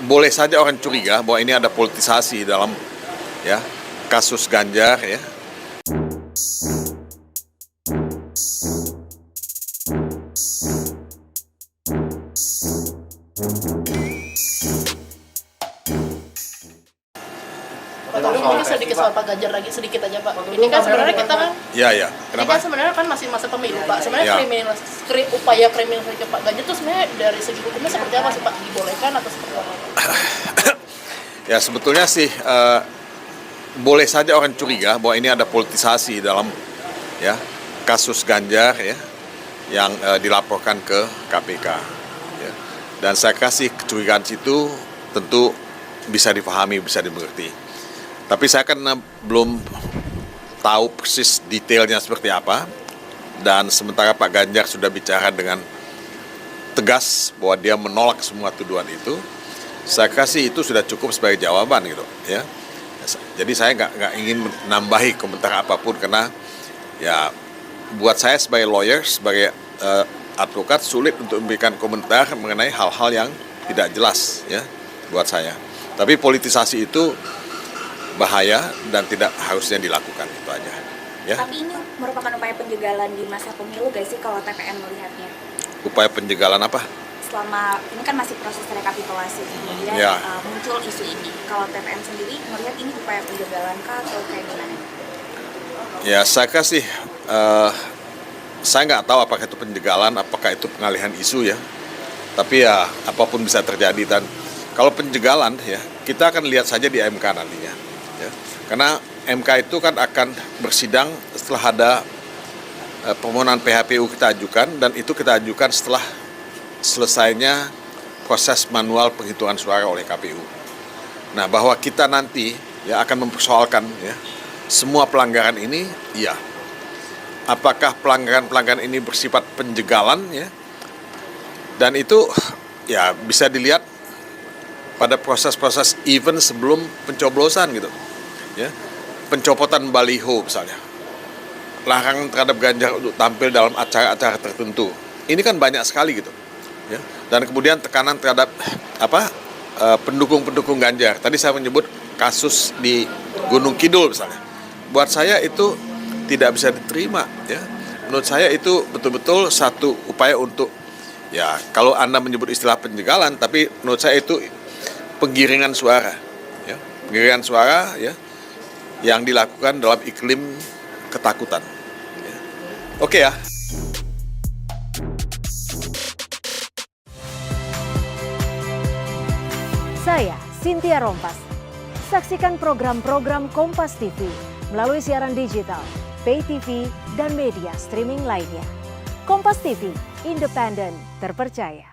Boleh saja orang curiga bahwa ini ada politisasi dalam ya kasus Ganjar ya. Pak Todong mungkin sedikit soal Pak Ganjar lagi sedikit aja Pak. Ini kan sebenarnya kita kan, Ya. ini Kenapa? kan sebenarnya kan masih masa pemilu Pak. Sebenarnya Ya. upaya kriminalisasi Pak Ganjar itu sebenarnya dari segi hukumnya seperti apa sih Pak? Dibolehkan atau seperti apa? Ya sebetulnya sih boleh saja orang curiga bahwa ini ada politisasi dalam ya kasus Ganjar ya yang dilaporkan ke KPK. Ya. Dan saya kasih kecurigaan situ tentu bisa dipahami, bisa dimengerti. Tapi saya kan belum tahu persis detailnya seperti apa. Dan sementara Pak Ganjar sudah bicara dengan tegas bahwa dia menolak semua tuduhan itu, saya kasih itu sudah cukup sebagai jawaban gitu ya. Jadi saya nggak ingin menambahi komentar apapun karena ya buat saya sebagai lawyer, sebagai advokat sulit untuk memberikan komentar mengenai hal-hal yang tidak jelas ya buat saya. Tapi politisasi itu bahaya dan tidak harusnya dilakukan, itu aja ya. Tapi ini merupakan upaya penjagalan di masa pemilu gak sih kalau TPN melihatnya? Upaya penjagalan apa? Selama ini kan masih proses rekapitulasi, kemudian Ya. muncul isu ini. Kalau TPN sendiri melihat ini upaya penjagalan kah atau kayak gimana? Ya saya kasih, saya nggak tahu apakah itu penjagalan, apakah itu pengalihan isu ya. Tapi ya apapun bisa terjadi, dan kalau penjagalan ya kita akan lihat saja di MK nantinya. Ya. Karena MK itu kan akan bersidang setelah ada permohonan PHPU kita ajukan, dan itu kita ajukan setelah selesainya proses manual penghitungan suara oleh KPU. Nah, bahwa kita nanti ya akan mempersoalkan ya semua pelanggaran ini, iya. Apakah pelanggaran-pelanggaran ini bersifat penjagalan ya? Dan itu ya bisa dilihat pada proses-proses even sebelum pencoblosan gitu. Ya. Pencopotan baliho misalnya. Larangan terhadap Ganjar untuk tampil dalam acara-acara tertentu. Ini kan banyak sekali gitu. Ya. Dan kemudian tekanan terhadap pendukung-pendukung Ganjar. Tadi saya menyebut kasus di Gunung Kidul misalnya. Buat saya itu tidak bisa diterima ya. Menurut saya itu betul-betul satu upaya untuk ya kalau Anda menyebut istilah penjagalan, tapi menurut saya itu penggiringan suara ya. Penggiringan suara ya yang dilakukan dalam iklim ketakutan. Ya. Oke ya. Saya Cynthia Rompas. Saksikan program-program Kompas TV melalui siaran digital, pay TV, dan media streaming lainnya. Kompas TV, independen, terpercaya.